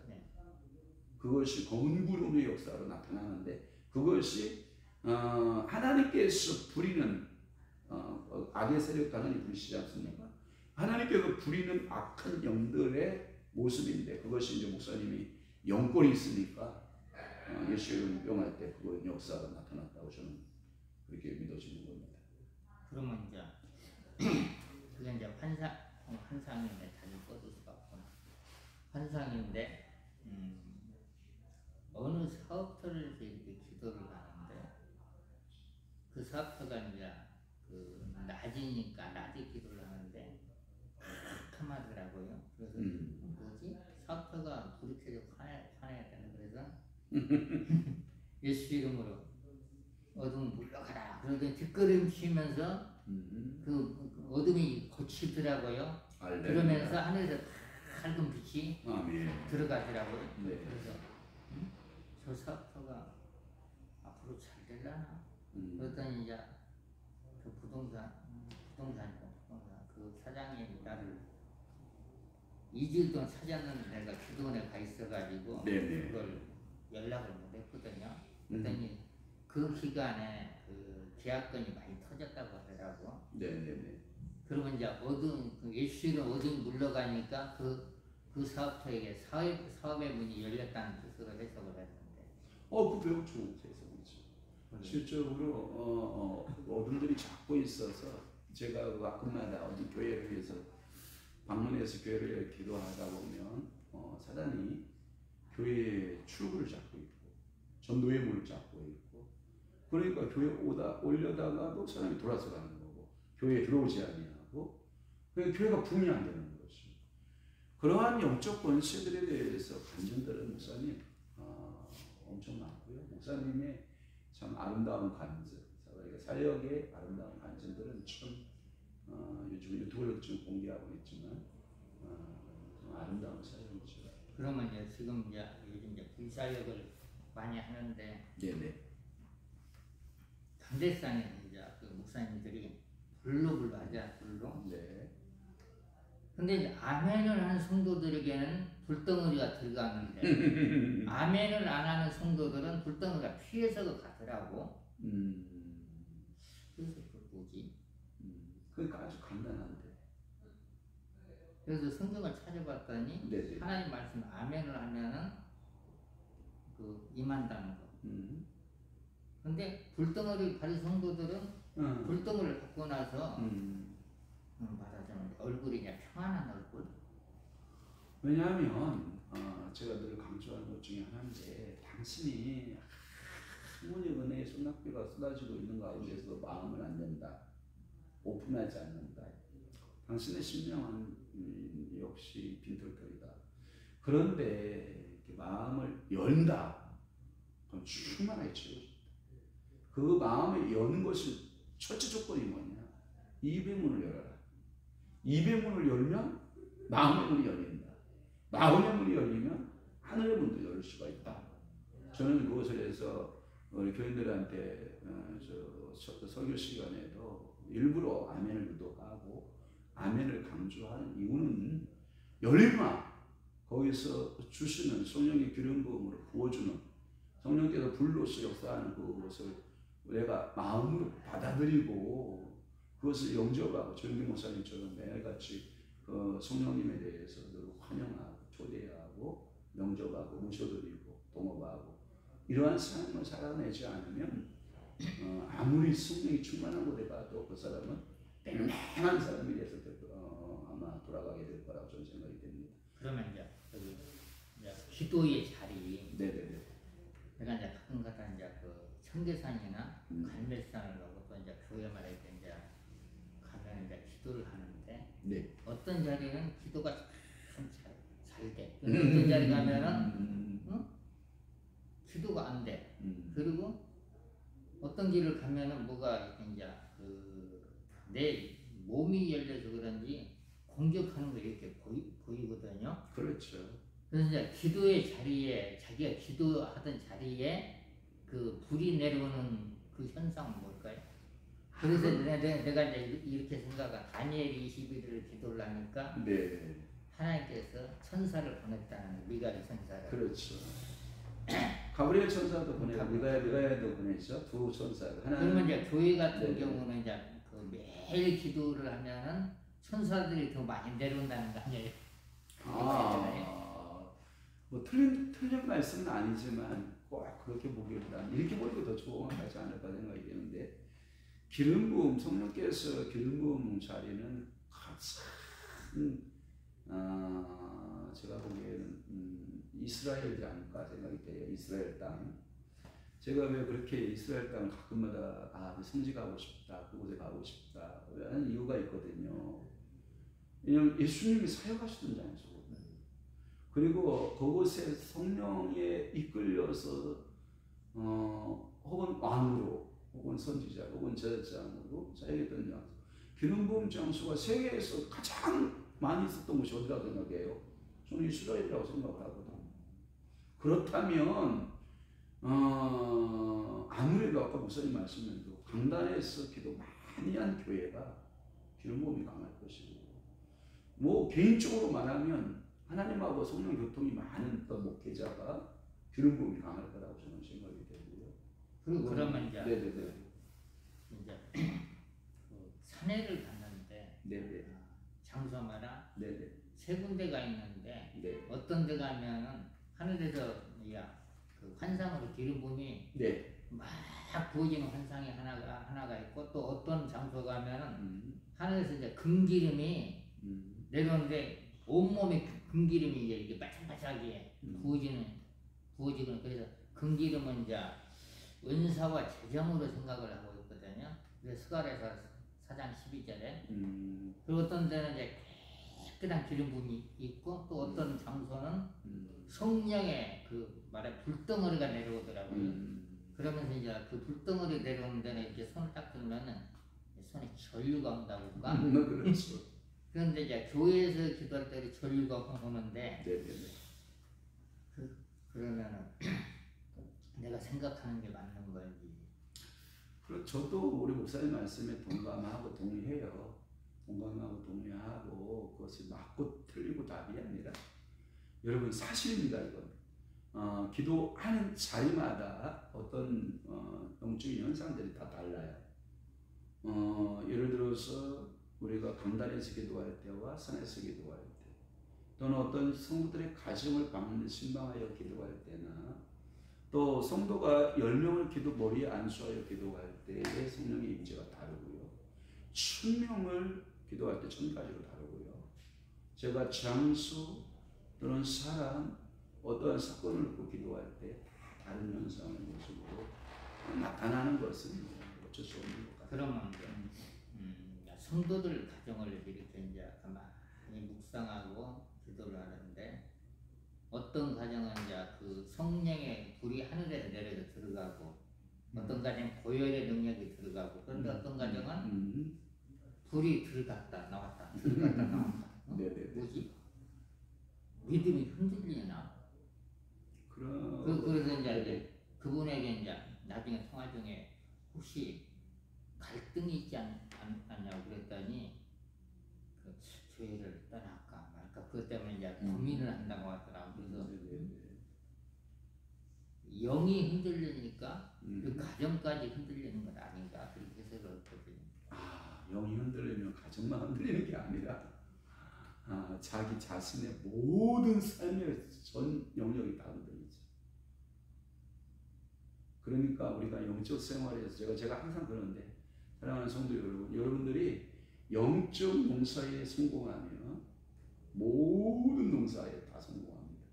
그것이 검은 구름의 역사로 나타나는데 그것이 하나님께서 부리는 악의 세력과 하나님 부리시지 않습니까? 하나님께서 부리는 악한 영들의 모습인데 그것이 이제 목사님이 영권이 있으니까 예수를 용할 때 그거 역사가 나타났다고 저는 그렇게 믿어지는 겁니다. 그러면 이제 그게 이제 환상인데 다시 꺼질 수가 없구나. 환상인데 어느 사업터를 이렇게 기도를 하는데 그 사업터가 이제 그 낮이니까 낮에 기도를 하는데 캄캄하더라고요. 그래서 뭐지? 사업터가 불이 켜져 화내었다는 그래서 예수 이름으로 어둠 물러가라. 그러더니 뒷걸음치면서 그 어둠이 거치더라고요. 그러면서 하늘에서 밝은 빛이 들어가더라고요. 네. 그래서 저 사업터가 앞으로 잘 되려나? 그랬더니 이제 그 부동산 그 사장이 나를 2주 동안 찾았는데 내가 기도원에 가 있어가지고 그걸 연락을 못 했거든요. 그랬더니 그 기간에 그 계약건이 많이 터졌다고 하더라고. 그러면 이제 예수의 어둠이 물러가니까 그 사업터에게 사업의 문이 열렸다는 뜻으로 해석을 했는데. 그 매우 좋은 해석이죠. 실적으로 어둠들이 잡고 있어서 제가 가끔마다 어디 교회를 위해서 방문해서 교회를 위해 기도하다 보면 사단이 교회의 출구를 잡고 있고 전도의 문을 잡고 있고 그러니까 교회 올려다가도 사람이 돌아서 가는 거고 교회에 들어오지 아니하고 그러니까 교회가 붐이 안 되는 거죠. 그러한 영적 권세들에 대해서 간증들은 목사님 엄청 많고요. 목사님의 참 아름다운 간증, 사역의 아름다운 간증들은 참 요즘 유튜브로 좀 공개하고 있지만 좀 아름다운 사역이죠. 그러면 이제 지금 요즘 불사역을 많이 하는데 강대상에 이제 그 목사님들이 불로 하자 불로. 근데 이제 아멘을 하는 성도들에게는 불덩어리가 들어가는데 아멘을 안 하는 성도들은 불덩어리가 피해서 가더라고. 그래서 그 뭐지? 그러니까 아주 간단한데. 그래서 성경을 찾아봤더니 네네. 하나님 말씀 아멘을 하면은 그 임한다는 거. 근데 불덩어리 바리 성도들은 불덩어리를 갖고 나서 말하자면 얼굴이 그냥 평안한 얼굴. 왜냐하면 제가 늘 강조하는 것 중에 하나인데 당신이 하나님의 은혜의 소낙비가 쏟아지고 있는 가운데서 마음을 안 낸다. 오픈하지 않는다. 당신의 심령은 역시 빈털터리다. 그런데 마음을 연다. 그럼 충만하게 채워진다. 그 마음을 여는 것이 첫째 조건이 뭐냐? 입의 문을 열어라. 입의 문을 열면 마음의 문이 열린다. 마음의 문이 열리면 하늘의 문도 열릴 수가 있다. 저는 그것을 해서 우리 교인들한테 설교 시간에도 일부러 아멘을 유도하고 아멘을 강조하는 이유는 열마 거기서 주시는 성령의 기름 부음으로 부어주는 성령께서 불로서 역사하는 그것을 내가 마음으로 받아들이고 그것을 영접하고 조영기 목사님처럼 매일같이 그 성령님에 대해서 늘 환영하고 초대하고 영접하고 모셔드리고 동업하고 이러한 삶을 살아내지 않으면 아무리 성령이 충만한 곳에 가도 그 사람은 맹맹한 사람이 돼서 아마 돌아가게 될 거라고 저는 생각이 됩니다. 그러면 이제 여기 이제 기도의 자리. 네네네. 내가 이제 가끔가다 이제 그 청계산이나 갈매산을 가고 또 이제 교회 말할 때 이제 가면 이제 기도를 하는데 네. 어떤 자리는 기도가 참 잘 돼. 어떤 자리 가면은 기도가 안 돼. 그리고 어떤 길을 가면은 뭐가 이렇게 이제 내 몸이 열려서 그런지 공격하는 거 이렇게 보이거든요. 그렇죠. 그래서 이제 기도의 자리에 자기가 기도하던 자리에 그 불이 내려오는 그 현상은 뭘까요? 그래서 내가 이제 이렇게 생각한 다니엘 21일을 기도를 하니까 네. 하나님께서 천사를 보냈다는 미가엘 천사를. 그렇죠. 가브리엘 천사도 보내고 미가엘도 보내죠. 두 천사를. 그러면 이제 교회 같은 네. 경우는 이제 그 매일 기도를 하면은 천사들이 더 많이 내려온다는 거 아니에요? 뭐 틀린 말씀은 아니지만 꼭 그렇게 보기보다는 이렇게 보니까 더 정확하지 않을까 생각이 되는데 기름 부음 성령께서 기름 부음 자리는 가장 제가 보기에는 이스라엘이지 않을까 생각이 돼요. 이스라엘 땅. 제가 왜 그렇게 이스라엘 땅을 가끔마다 성지 가고 싶다, 그곳에 가고 싶다 하는 이유가 있거든요. 왜냐하면 예수님이 사역하시던 장소거든요. 그리고 그곳에 성령에 이끌려서 혹은 왕으로, 혹은 선지자, 혹은 제사장으로 사역했던 장소. 기름 부음 장소가 세계에서 가장 많이 있었던 곳이 어디라고 생각해요? 저는 이스라엘이라고 생각을 하거든요. 그렇다면 아무래도 아까 목사님 말씀에도 강단에서 기도 많이 한 교회가 기름 부음이 강할 것이고 뭐 개인적으로 말하면 하나님하고 성령 교통이 많은 어떤 목회자가 기름 부음이 강할 거라고 저는 생각이 되고요. 그리고 그러면 이제 네네네. 이제 그 산회를 갔는데 네네. 장소마다 네네. 세 군데가 있는데 네. 어떤 데 가면은 하늘에서 그 환상으로 기름 부음이 네. 막 부어지는 환상이 하나가 있고 또 어떤 장소 가면은 하늘에서 이제 금기름이 내려오는데 온몸에 금기름이 이제 이렇게 바짝바짝하게 부어지는 그래서 금기름은 이제 은사와 재정으로 생각을 하고 있거든요. 그래서 스가랴서 4장 12절에 그리고 어떤 데는 이제 깨끗한 기름 부음이 있고 또 어떤 장소는 성령의 그 말에 불덩어리가 내려오더라고요. 그러면서 이제 그 불덩어리 내려오는 데는 이렇게 손을 딱 들면은 손에 전류가 온다고 할까? 그렇죠. 그런데 이제 교회에서 기도할 때 전류가 오는데 네네네. 그러면은 내가 생각하는 게 맞는 건지. 그리고 저도 우리 목사님 말씀에 동감하고 동의해요. 공감하고 동의하고 그것이 맞고 틀리고 답이 아니라 여러분 사실입니다. 이건 기도하는 자리마다 어떤 영적인 현상들이 다 달라요. 예를 들어서 우리가 강단에서 기도할 때와 산에서 기도할 때, 또는 어떤 성도들의 가정을 신방하여 기도할 때나, 또 성도가 10명을 머리에 안수하여 기도할 때의 성령의 임재가 다르고요. 1000명을 기도할 때 1000가지로 다르고요. 제가 장수 또는 사람, 어떠한 사건을 놓고 기도할 때 다른 현상의 모습으로 나타나는 것은 어쩔 수 없는 것 같아요. 그러면 성도들 가정을 이렇게 이제 가만히 묵상하고 기도를 하는데, 어떤 가정은 이제 그 성령의 불이 하늘에서 내려서 들어가고, 어떤 가정은 고열의 능력이 들어가고, 그런데 어떤 가정은 불이 들어갔다 나왔다 들어갔다 나왔다. 뭐지? 믿음이 흔들리나? 그래서 이제 그분에게 이제 나중에 통화 중에 혹시 갈등이 있지 않냐고 그랬더니, 그 교회를 떠날까 말까 그것 때문에 이제 고민을 한다고 하더라고요. 그래서 영이 흔들리니까 그 가정까지 흔들리는 것 아닌가, 그렇게 해석을 했거든요. 영이 흔들리면 가정만 흔들리는 게 아니라 자기 자신의 모든 삶의 전 영역이 다 흔들리죠. 그러니까 우리가 영적 생활에서 제가 항상 그러는데, 사랑하는 성도 여러분, 여러분들이 영적 농사에 성공하면 모든 농사에 다 성공합니다.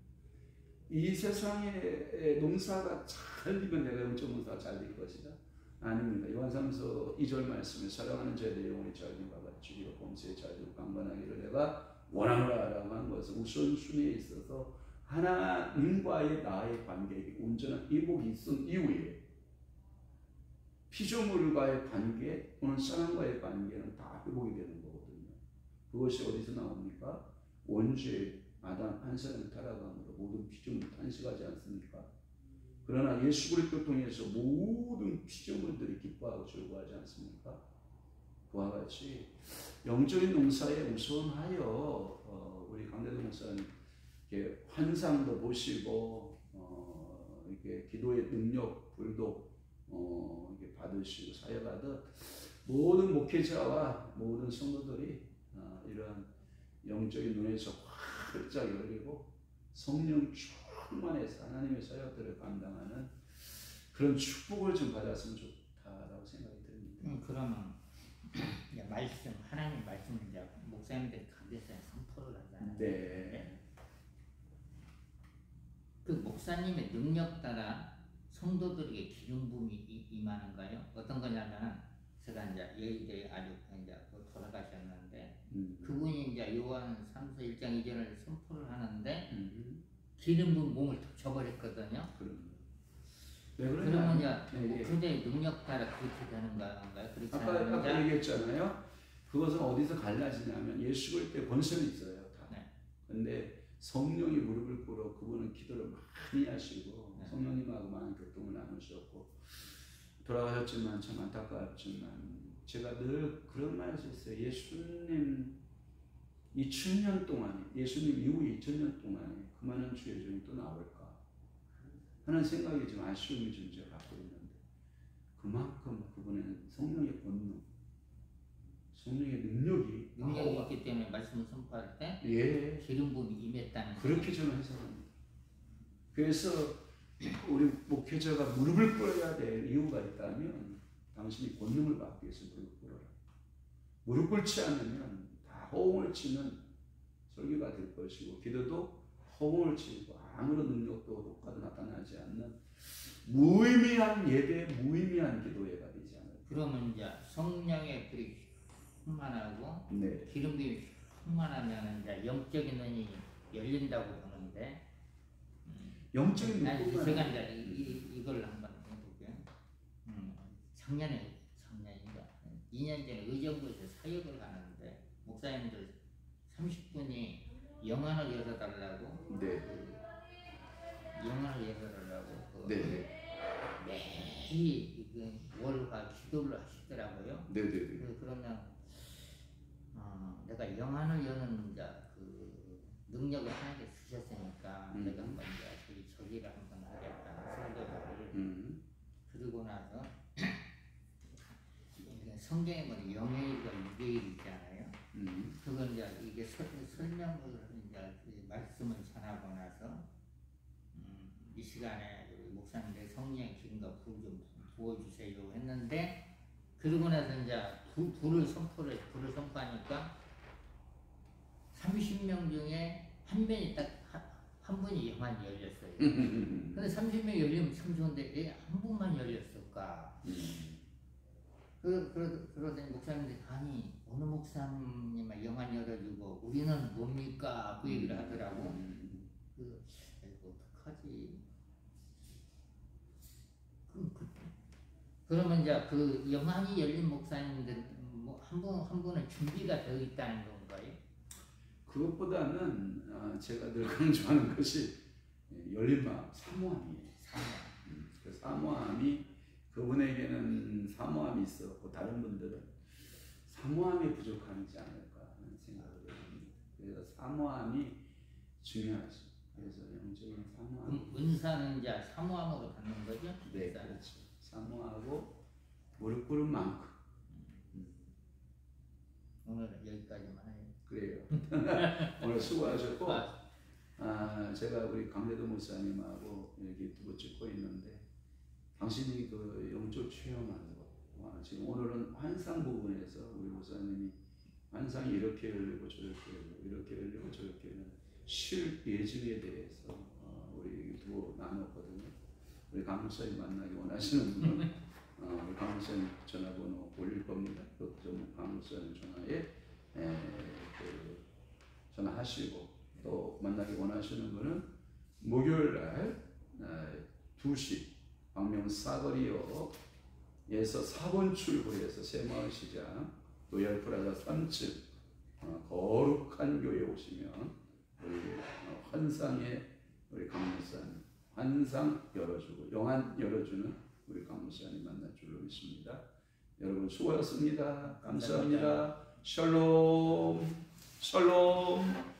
이 세상의 농사가 잘 되면 내가 영적 농사가 잘 될 것이다? 아닙니다. 요한삼서 2절 말씀에 사랑하는 자들의 영혼이 잘 된과 같이 주리가 범사에 잘 되고 강건하기를 내가 원하노라라고 하는 것은 우선순위에 있어서 하나님과의 나의 관계에 온전한 회복이 있은 이후에 피조물과의 관계 또는 사람과의 관계는 다 회복이 되는 거거든요. 그것이 어디서 나옵니까? 원죄 아담 한 사람이 타락함으로 모든 피조물이 탄식하지 않습니까? 그러나 예수 그리스도를 통해서 모든 피조물들이 기뻐하고 즐거워하지 않습니까? 그와 같이 영적인 농사에 우선하여 우리 강대동 목사님 이렇게 환상도 보시고 이렇게 기도의 능력 불도 이렇게 받으시고 사역하듯, 모든 목회자와 모든 성도들이 이런 영적인 눈에서 활짝 열리고 성령 충만해서 하나님의 사역들을 감당하는 그런 축복을 좀 받았으면 좋다라고 생각이 듭니다. 그러면 말씀, 하나님 말씀을 이제 목사님들이 강대상에 선포를 하잖아요. 네. 그 목사님의 능력 따라 성도들에게 기름 부음이 임하는가요? 어떤 거냐면은, 제가 이제 여의도에 아주 이제 돌아가셨는데, 그분이 이제 요한 3서 1장 2절을 선포를 하는데 기름 부은 몸을 덮쳐버렸거든요. 그러면 이제 굉장히 능력 따라 그렇게 되는 건가요? 그렇지 않은가요? 아까 얘기했잖아요. 그것은 어디서 갈라지냐면 예수 그리스도의 권세는 있어요. 다. 근데 성령이 무릎을 꿇어 그분은 기도를 많이 하시고 성령님하고 많은 교통을 나누셨고 돌아가셨지만 참 안타깝지만, 제가 늘 그런 말을 했어요. 예수님 2000년 동안에, 예수님 이후에 2000년 동안에 그 많은 주의 종이 또 나올까 하는 생각이 좀 아쉬움이 좀 제가 갖고 있는데, 그만큼 그분은 성령의 권능, 성령의 능력이 있기 때문에 말씀을 선포할 때 기름 부음이 임했다는, 그렇게 저는 해석합니다. 그래서 우리 목회자가 무릎을 꿇어야 될 이유가 있다면, 당신이 권능을 받기 위해서 무릎을 꿇어라. 무릎 꿇지 않으면 다 허공을 치는 설교가 될 것이고, 기도도 허공을 치고 아무런 능력도 효과도 나타나지 않는 무의미한 예배, 무의미한 기도회가 되지 않을까. 그러면 이제 성령의 불이 충만하고 기름 부음이 충만하면 이제 영적인 눈이 열린다고 보는데, 영적인 눈뿐만 제가 이제 이걸 한번 해볼게요. 작년인가 2년 전에 의정부에서 사역을 하는데, 목사님들 30분이 영안을 열어달라고 영안을 열어달라고 매일 월화 기도를 하시더라고요. 그러면 내가 영안을 여는 그 능력을 하나님께 주셨으니까 내가 한번 이제 저기를 한번 하겠다 설교를. 그러고 나서 성경에 보면 영의 일과 육의 일 있잖아요. 그건 이제 이게 설명을 이제 그 말씀을 전하고 나서 이 시간에 우리 목사님들 성령의 기름과 불 좀 부어주세요 했는데 그러고 나서 이제 불을 선포하니까 30명 중에 한 명이 딱 한 분이 영안이 열렸어요. 근데 30명 열리면 참 좋은데 왜 한 분만 열렸을까? 그러더니 목사님들이 아니 어느 목사님만 영안 열어주고 우리는 뭡니까? 그 얘기를 하더라고. 어떡하지? 그러면 이제 그 영안이 열린 목사님들 뭐 한 분은 준비가 되어 있다는 건가요? 그것보다는 제가 늘 강조하는 것이 열린 마음, 사모함이에요. 그 사모함이 그분에게는 사모함이 있었고 다른 분들은 사모함이 부족하지 않을까 하는 생각을 합니다. 그래서 사모함이 중요하죠. 그래서 영적인 사모함. 그럼 은사는 이제 사모함으로 받는 거죠? 네, 그렇죠. 사모하고 무릎 꿇은 만큼. 오늘 여기까지만 해요. 그래요. 오늘 수고하셨고, 제가 우리 강대도 목사님하고 이렇게 유튜브 찍고 있는데, 당신이 그 영적 체험하는 거, 지금 오늘은 환상 부분에서 우리 목사님이 환상이 이렇게 열리고 저렇게 열리고 이렇게 열리고 저렇게 열리고 실 예증에 대해서 우리 유튜브 나눴거든요. 우리 강 목사님 만나기 원하시는 분은 우리 강 목사님 전화번호 올릴 겁니다. 강 목사님 전화에 전화하시고 또 만나기 원하시는 분은 목요일 날 2시 광명 사거리역에서 4번 출구에서 새마을시장 로얄프라자 3층 거룩한 교회 오시면 우리 환상의 우리 강 목사님 환상 열어주고 영안 열어주는 우리 강 목사님 만날 줄로 믿습니다. 여러분 수고하셨습니다. 감사합니다. 샬롬 샬롬.